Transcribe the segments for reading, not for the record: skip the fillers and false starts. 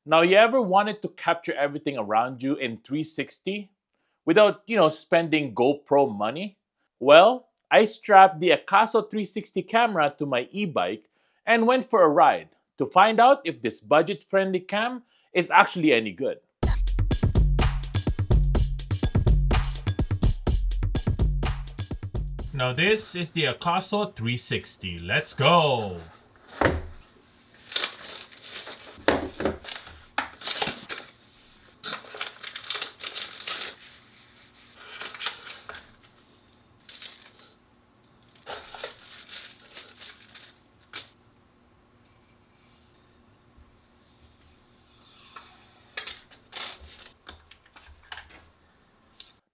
Now, you ever wanted to capture everything around you in 360 without, spending GoPro money? Well, I strapped the AKASO 360 camera to my e-bike and went for a ride to find out if this budget-friendly cam is actually any good. Now this is the AKASO 360. Let's go!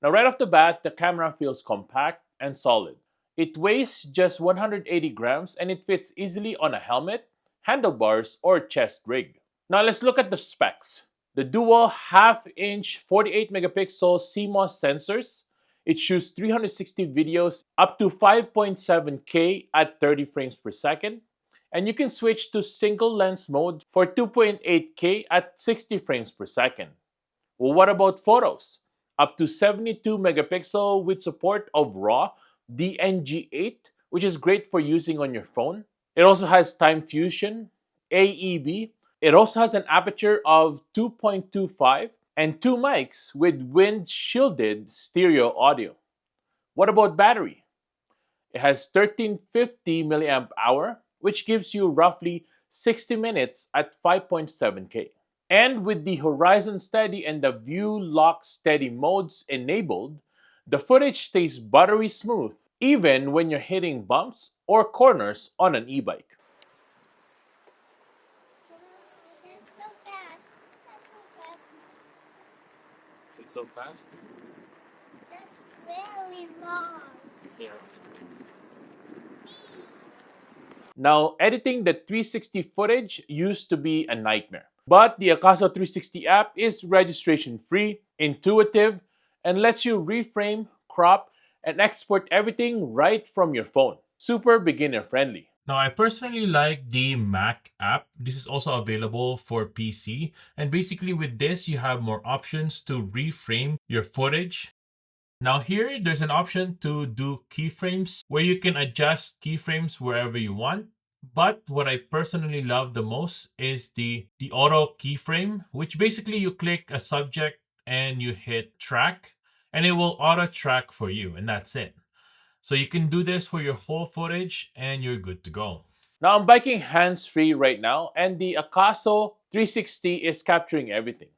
Now, right off the bat, the camera feels compact and solid. It weighs just 180 grams and it fits easily on a helmet, handlebars, or chest rig. Now, let's look at the specs. The dual half-inch 48 megapixel CMOS sensors. It shoots 360 videos up to 5.7K at 30 frames per second. And you can switch to single lens mode for 2.8K at 60 frames per second. Well, what about photos? Up to 72 megapixel with support of RAW DNG8, which is great for using on your phone. It also has time fusion, AEB. It also has an aperture of 2.25 and two mics with wind shielded stereo audio. What about battery? It has 1350 milliamp hour, which gives you roughly 60 minutes at 5.7K. And with the Horizon Steady and the View Lock Steady modes enabled, the footage stays buttery smooth even when you're hitting bumps or corners on an e-bike. That's so fast. That's so fast. Is it so fast? That's really long. Yeah. Now, editing the 360 footage used to be a nightmare. But the AKASO 360 app is registration free, intuitive, and lets you reframe, crop, and export everything right from your phone. Super beginner friendly. Now, I personally like the Mac app. This is also available for PC. And basically, with this, you have more options to reframe your footage. Now, here, there's an option to do keyframes where you can adjust keyframes wherever you want. But what I personally love the most is the auto keyframe, which basically you click a subject and you hit track, and it will auto track for you, and that's it. So you can do this for your whole footage and you're good to go. Now, I'm biking hands free right now, and the AKASO 360 is capturing everything.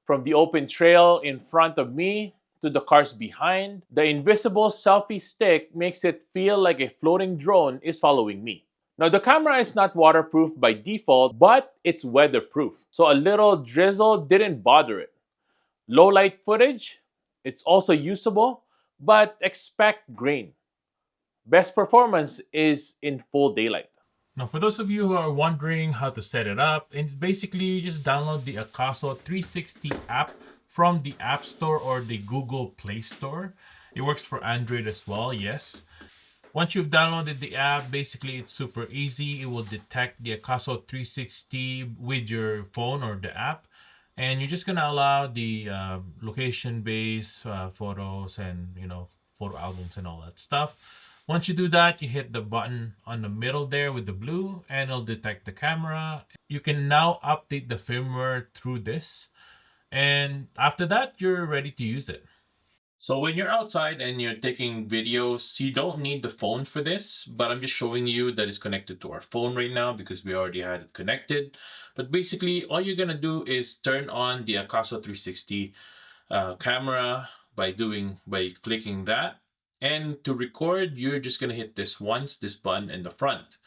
From the open trail in front of me to the cars behind, the invisible selfie stick makes it feel like a floating drone is following me. Now, the camera is not waterproof by default, but it's weatherproof, so a little drizzle didn't bother it. Low light footage, it's also usable, but expect grain. Best performance is in full daylight. Now, for those of you who are wondering how to set it up, and basically you just download the AKASO 360 app from the App Store or the Google Play Store. It works for Android as well, yes. Once you've downloaded the app, basically it's super easy. It will detect the AKASO 360 with your phone or the app. And you're just gonna allow the location-based photos and photo albums and all that stuff. Once you do that, you hit the button on the middle there with the blue, and it'll detect the camera. You can now update the firmware through this, and after that, you're ready to use it. So when you're outside and you're taking videos, you don't need the phone for this, but I'm just showing you that it's connected to our phone right now because we already had it connected. But basically, all you're gonna do is turn on the AKASO 360 camera by clicking that. And to record, you're just gonna hit this once, this button in the front.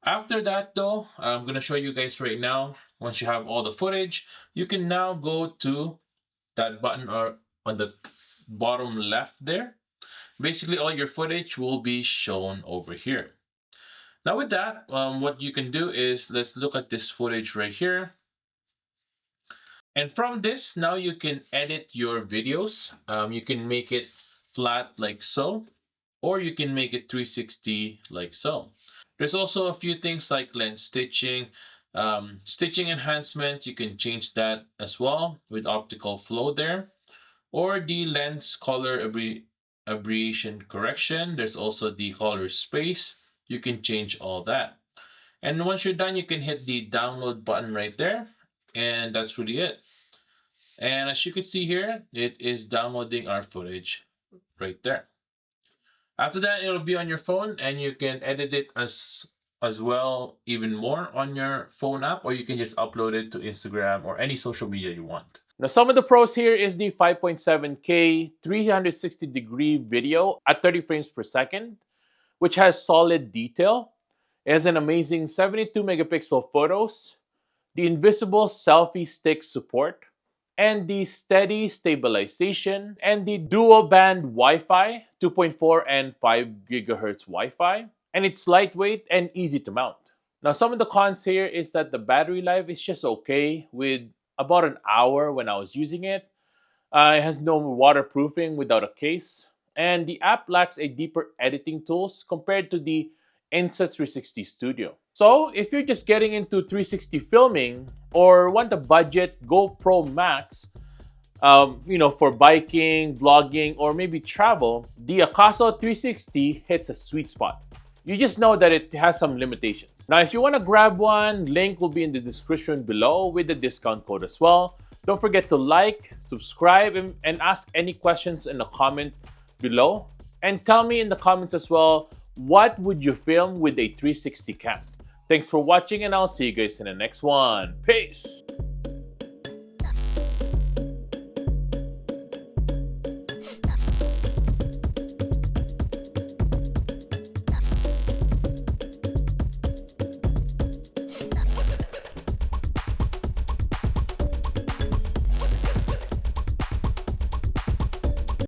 After that though, I'm gonna show you guys right now. Once you have all the footage, you can now go to that button or on the bottom left there. Basically, all your footage will be shown over here. Now with that, what you can do is let's look at this footage right here. And from this, now you can edit your videos. You can make it flat like so, or you can make it 360 like so. There's also a few things like lens stitching, Stitching enhancement, you can change that as well with optical flow there. Or the lens color aberration correction. There's also the color space. You can change all that. And once you're done, you can hit the download button right there. And that's really it. And as you can see here, it is downloading our footage right there. After that, it'll be on your phone and you can edit it as well, even more on your phone app, or you can just upload it to Instagram or any social media you want. Now, some of the pros here is the 5.7K 360-degree video at 30 frames per second, which has solid detail. It has an amazing 72 megapixel photos, the invisible selfie stick support, and the steady stabilization, and the dual band Wi-Fi, 2.4 and 5 gigahertz Wi-Fi, and it's lightweight and easy to mount. Now, some of the cons here is that the battery life is just okay with about an hour when I was using it. It has no waterproofing without a case, and the app lacks a deeper editing tools compared to the Insta 360 Studio. So, if you're just getting into 360 filming or want a budget GoPro Max, for biking, vlogging, or maybe travel, the AKASO 360 hits a sweet spot. You just know that it has some limitations. Now, if you want to grab one, link will be in the description below with the discount code as well. Don't forget to like, subscribe, and ask any questions in the comment below. And tell me in the comments as well, what would you film with a 360 cam? Thanks for watching, and I'll see you guys in the next one. Peace!